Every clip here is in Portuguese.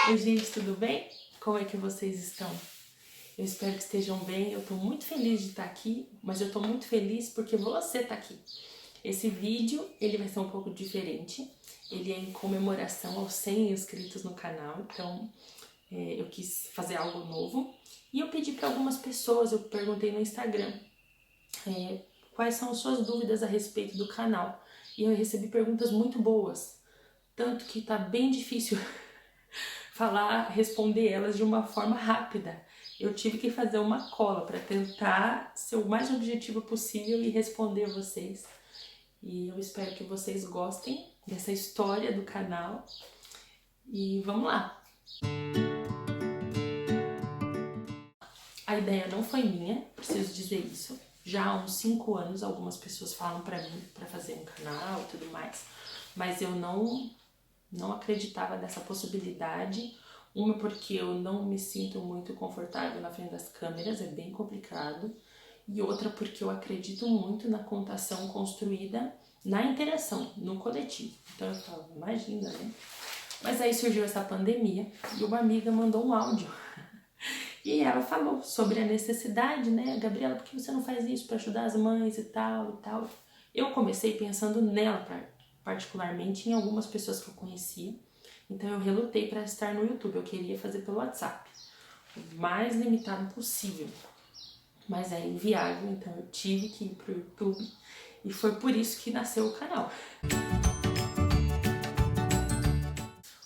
Oi, gente, tudo bem? Como é que vocês estão? Eu espero que estejam bem. Eu tô muito feliz de estar aqui, mas eu tô muito feliz porque você tá aqui. Esse vídeo, ele vai ser um pouco diferente. Ele é em comemoração aos 100 inscritos no canal, então eu quis fazer algo novo. E eu pedi para algumas pessoas, eu perguntei no Instagram, quais são as suas dúvidas a respeito do canal. E eu recebi perguntas muito boas, tanto que tá bem difícil responder elas de uma forma rápida. Eu tive que fazer uma cola para tentar ser o mais objetivo possível e responder a vocês. E eu espero que vocês gostem dessa história do canal. E vamos lá! A ideia não foi minha, preciso dizer isso. Já há uns 5 anos algumas pessoas falam para mim para fazer um canal e tudo mais, mas eu não acreditava nessa possibilidade. Uma, porque eu não me sinto muito confortável na frente das câmeras, é bem complicado. E outra, porque eu acredito muito na contação construída na interação, no coletivo. Então eu falo, imagina, né? Mas aí surgiu essa pandemia e uma amiga mandou um áudio. E ela falou sobre a necessidade, né? Gabriela, por que você não faz isso para ajudar as mães e tal e tal? Eu comecei pensando nela, particularmente em algumas pessoas que eu conhecia. Então eu relutei para estar no YouTube, eu queria fazer pelo WhatsApp, o mais limitado possível. Mas é inviável, então eu tive que ir pro YouTube e foi por isso que nasceu o canal.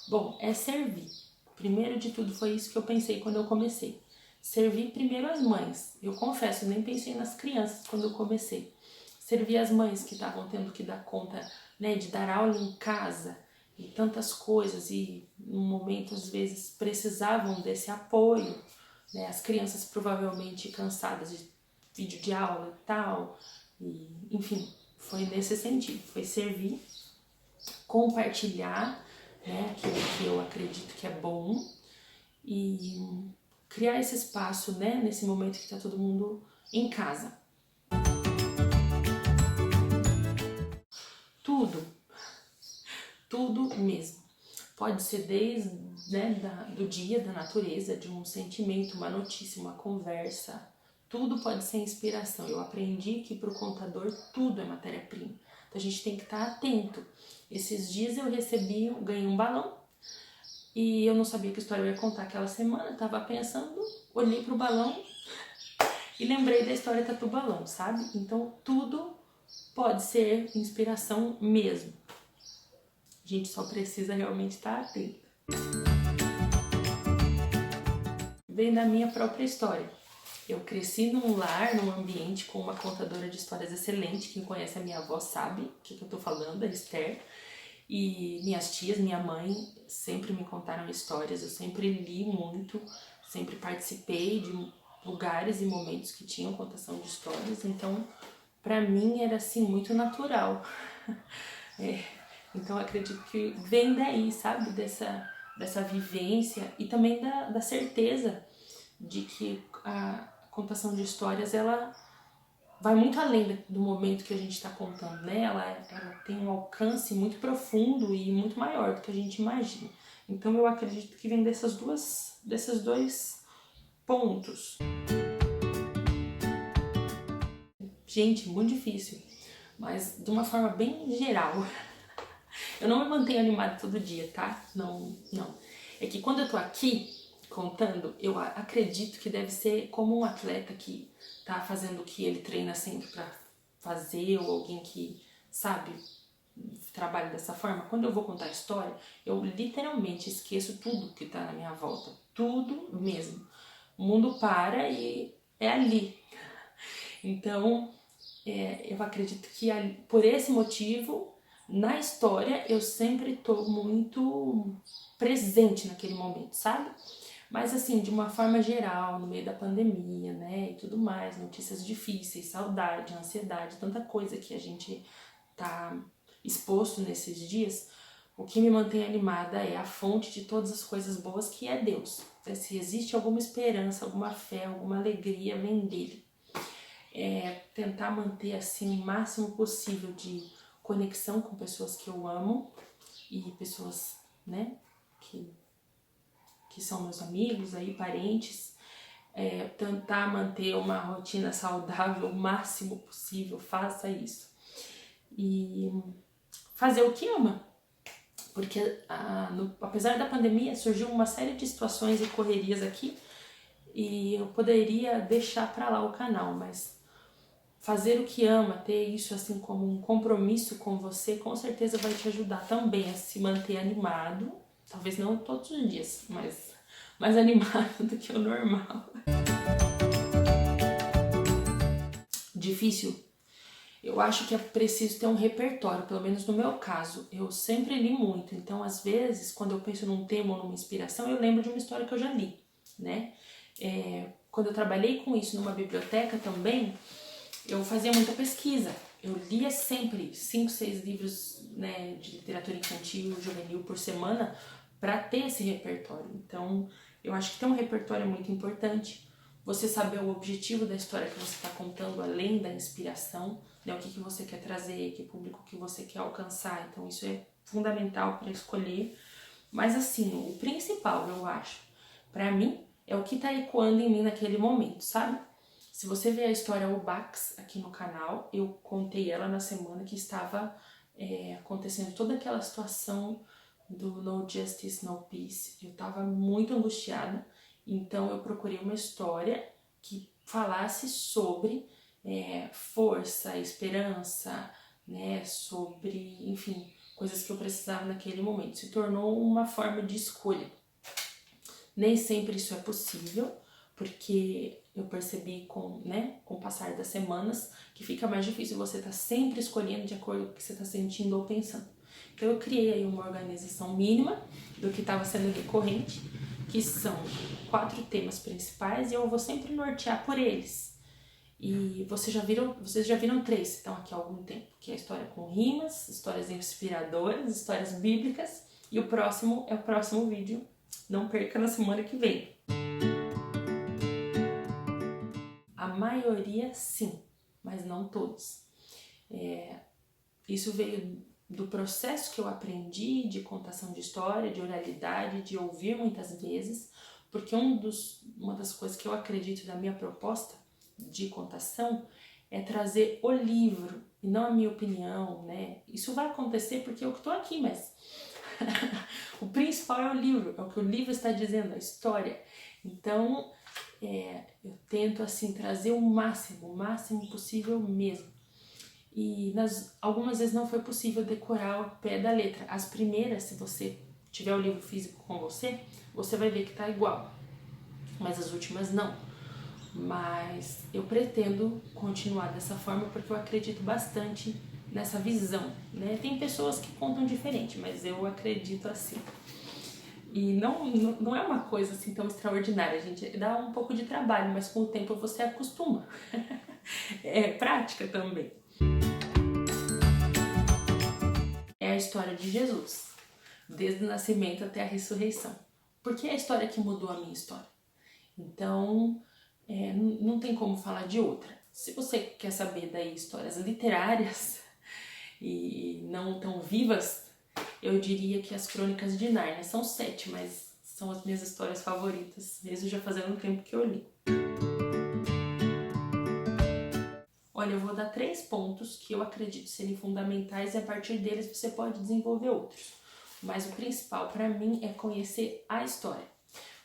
Bom, é servir. Primeiro de tudo foi isso que eu pensei quando eu comecei. Servir primeiro as mães. Eu confesso, nem pensei nas crianças quando eu comecei. Servir as mães que estavam tendo que dar conta, né, de dar aula em casa e tantas coisas e no momento às vezes precisavam desse apoio, né? As crianças provavelmente cansadas de vídeo de aula e tal, e enfim, foi nesse sentido, foi servir, compartilhar, né, aquilo que eu acredito que é bom e criar esse espaço, né, nesse momento que tá todo mundo em casa. Tudo mesmo. Pode ser desde, né, do dia, da natureza, de um sentimento, uma notícia, uma conversa. Tudo pode ser inspiração. Eu aprendi que para o contador tudo é matéria-prima. Então a gente tem que estar atento. Esses dias eu ganhei um balão e eu não sabia que história eu ia contar aquela semana. Estava pensando, olhei para o balão e lembrei da história Tatu Balão, sabe? Então tudo pode ser inspiração mesmo. A gente só precisa realmente estar atento. Vem da minha própria história. Eu cresci num lar, num ambiente com uma contadora de histórias excelente. Quem conhece a minha avó sabe o que eu tô falando, a Esther. E minhas tias, minha mãe sempre me contaram histórias. Eu sempre li muito, sempre participei de lugares e momentos que tinham contação de histórias. Então, pra mim era assim muito natural. Então acredito que vem daí, sabe? Dessa vivência e também da certeza de que a contação de histórias, ela vai muito além do momento que a gente está contando, né? Ela tem um alcance muito profundo e muito maior do que a gente imagina. Então eu acredito que vem desses dois pontos. Gente, muito difícil, mas de uma forma bem geral. Eu não me mantenho animada todo dia, tá? Não. É que quando eu tô aqui contando, eu acredito que deve ser como um atleta que tá fazendo o que ele treina sempre pra fazer, ou alguém que, sabe, trabalha dessa forma. Quando eu vou contar a história, eu literalmente esqueço tudo que tá na minha volta. Tudo mesmo. O mundo para e é ali. Então, eu acredito que por esse motivo, na história, eu sempre tô muito presente naquele momento, sabe? Mas assim, de uma forma geral, no meio da pandemia, né, e tudo mais, notícias difíceis, saudade, ansiedade, tanta coisa que a gente tá exposto nesses dias, o que me mantém animada é a fonte de todas as coisas boas, que é Deus. Se existe alguma esperança, alguma fé, alguma alegria, vem dele. Tentar manter assim o máximo possível de conexão com pessoas que eu amo e pessoas, né, que que são meus amigos, aí, parentes, tentar manter uma rotina saudável o máximo possível, faça isso. E fazer o que ama, porque apesar da pandemia surgiu uma série de situações e correrias aqui e eu poderia deixar pra lá o canal, mas fazer o que ama, ter isso assim como um compromisso com você, com certeza vai te ajudar também a se manter animado, talvez não todos os dias, mas mais animado do que o normal. Difícil? Eu acho que é preciso ter um repertório, pelo menos no meu caso. Eu sempre li muito, então às vezes, quando eu penso num tema ou numa inspiração, eu lembro de uma história que eu já li, né? Quando eu trabalhei com isso numa biblioteca também, eu fazia muita pesquisa. Eu lia sempre 5, 6 livros, né, de literatura infantil, juvenil por semana para ter esse repertório. Então, eu acho que ter um repertório é muito importante. Você saber o objetivo da história que você está contando, além da inspiração, né, o que você quer trazer, que público que você quer alcançar. Então, isso é fundamental para escolher. Mas, assim, o principal, eu acho, para mim, é o que está ecoando em mim naquele momento, sabe? Se você ver a história Ubax aqui no canal, eu contei ela na semana que estava acontecendo toda aquela situação do No Justice, No Peace. Eu estava muito angustiada, então eu procurei uma história que falasse sobre força, esperança, né, sobre, enfim, coisas que eu precisava naquele momento. Se tornou uma forma de escolha. Nem sempre isso é possível, porque eu percebi com o passar das semanas que fica mais difícil você estar sempre escolhendo de acordo com o que você está sentindo ou pensando. Então eu criei aí uma organização mínima do que estava sendo recorrente, que são 4 temas principais e eu vou sempre nortear por eles. E vocês já viram 3 que estão aqui há algum tempo, que é a história com rimas, histórias inspiradoras, histórias bíblicas, e o próximo é o próximo vídeo. Não perca na semana que vem. A maioria sim, mas não todos. Isso veio do processo que eu aprendi de contação de história, de oralidade, de ouvir muitas vezes, porque uma das coisas que eu acredito da minha proposta de contação é trazer o livro e não a minha opinião, né? Isso vai acontecer porque eu estou aqui, mas o principal é o livro, é o que o livro está dizendo, a história. Então, eu tento assim trazer o máximo possível mesmo. E algumas vezes não foi possível decorar ao pé da letra. As primeiras, se você tiver o livro físico com você, você vai ver que tá igual. Mas as últimas não. Mas eu pretendo continuar dessa forma porque eu acredito bastante nessa visão, né? Tem pessoas que contam diferente, mas eu acredito assim. E não é uma coisa assim tão extraordinária, gente. Dá um pouco de trabalho, mas com o tempo você acostuma. É prática também. É a história de Jesus, desde o nascimento até a ressurreição. Porque é a história que mudou a minha história. Então, não tem como falar de outra. Se você quer saber daí histórias literárias e não tão vivas, eu diria que as Crônicas de Nárnia são 7, mas são as minhas histórias favoritas, mesmo já fazendo um tempo que eu li. Olha, eu vou dar 3 pontos que eu acredito serem fundamentais e a partir deles você pode desenvolver outros. Mas o principal para mim é conhecer a história.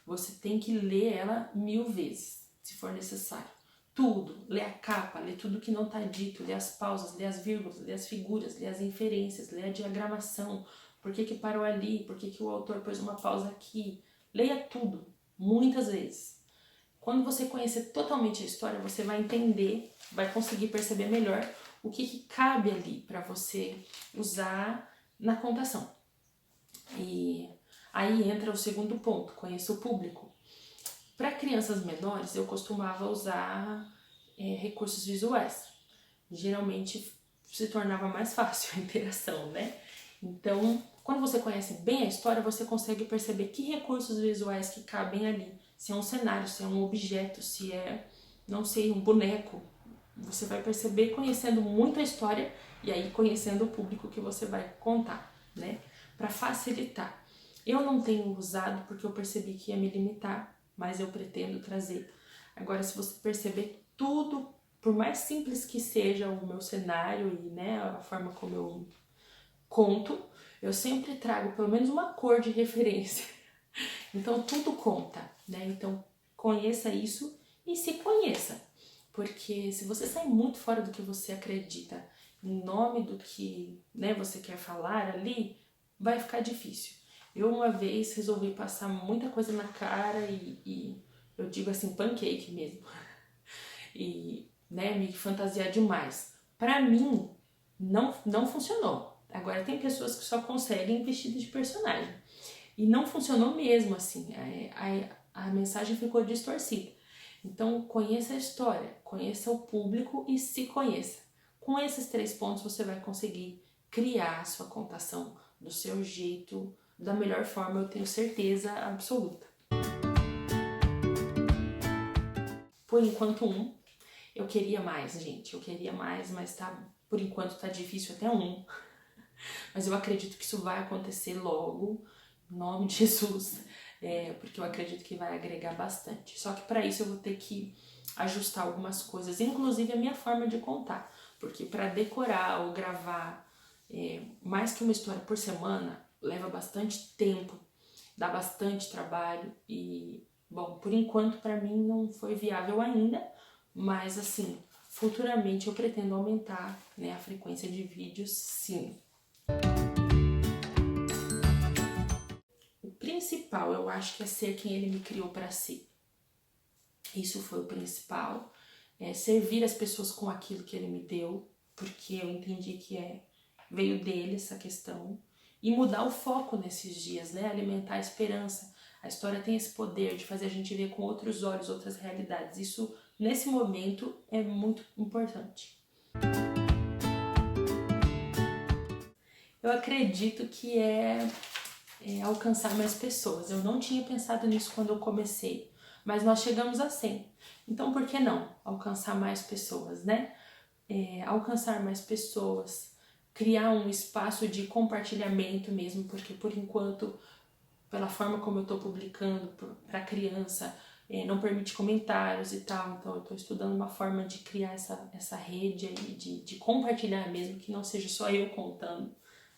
Você tem que ler ela 1000 vezes, se for necessário. Tudo, lê a capa, lê tudo que não está dito, lê as pausas, lê as vírgulas, lê as figuras, lê as inferências, lê a diagramação, por que parou ali, por que o autor pôs uma pausa aqui. Leia tudo, muitas vezes. Quando você conhecer totalmente a história, você vai entender, vai conseguir perceber melhor o que cabe ali para você usar na contação. E aí entra o segundo ponto, conheça o público. Para crianças menores, eu costumava usar recursos visuais. Geralmente se tornava mais fácil a interação, né? Então, quando você conhece bem a história, você consegue perceber que recursos visuais que cabem ali. Se é um cenário, se é um objeto, se é, não sei, um boneco. Você vai perceber conhecendo muito a história e aí conhecendo o público que você vai contar, né? Para facilitar. Eu não tenho usado porque eu percebi que ia me limitar, mas eu pretendo trazer. Agora, se você perceber tudo, por mais simples que seja o meu cenário e, né, a forma como eu conto, eu sempre trago pelo menos uma cor de referência. Então tudo conta, né? Então conheça isso e se conheça. Porque se você sair muito fora do que você acredita, em nome do que, né, você quer falar ali, vai ficar difícil. Eu uma vez resolvi passar muita coisa na cara e eu digo assim, pancake mesmo. E, né, me fantasiar demais. Pra mim, não funcionou. Agora tem pessoas que só conseguem vestido de personagem. E não funcionou mesmo, assim. A mensagem ficou distorcida. Então, conheça a história, conheça o público e se conheça. Com esses 3 pontos, você vai conseguir criar a sua contação do seu jeito, da melhor forma, eu tenho certeza absoluta. Por enquanto, eu queria mais, gente. Eu queria mais, mas por enquanto tá difícil até 1. Mas eu acredito que isso vai acontecer logo, em nome de Jesus, porque eu acredito que vai agregar bastante. Só que para isso eu vou ter que ajustar algumas coisas, inclusive a minha forma de contar, porque para decorar ou gravar mais que uma história por semana leva bastante tempo, dá bastante trabalho e, bom, por enquanto para mim não foi viável ainda, mas assim, futuramente eu pretendo aumentar, né, a frequência de vídeos, sim. O principal, eu acho que é ser quem ele me criou para ser. Isso foi o principal. Servir as pessoas com aquilo que ele me deu, porque eu entendi que veio dele essa questão. E mudar o foco nesses dias, né? Alimentar a esperança. A história tem esse poder de fazer a gente ver com outros olhos, outras realidades. Isso, nesse momento, é muito importante. Eu acredito que alcançar mais pessoas. Eu não tinha pensado nisso quando eu comecei, mas nós chegamos a 100. Então, por que não alcançar mais pessoas, né? Alcançar mais pessoas, criar um espaço de compartilhamento mesmo, porque por enquanto, pela forma como eu estou publicando para criança, não permite comentários e tal, então eu estou estudando uma forma de criar essa rede aí, de compartilhar mesmo, que não seja só eu contando,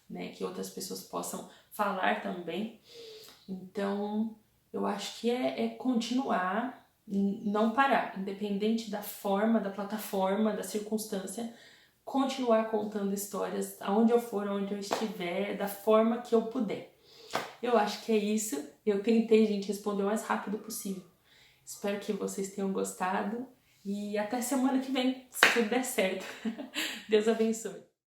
né, que outras pessoas possam falar também. Então, eu acho que é continuar, não parar, independente da forma, da plataforma, da circunstância, continuar contando histórias aonde eu for, onde eu estiver, da forma que eu puder. Eu acho que é isso. Eu tentei, gente, responder o mais rápido possível. Espero que vocês tenham gostado e até semana que vem, se tudo der certo. Deus abençoe.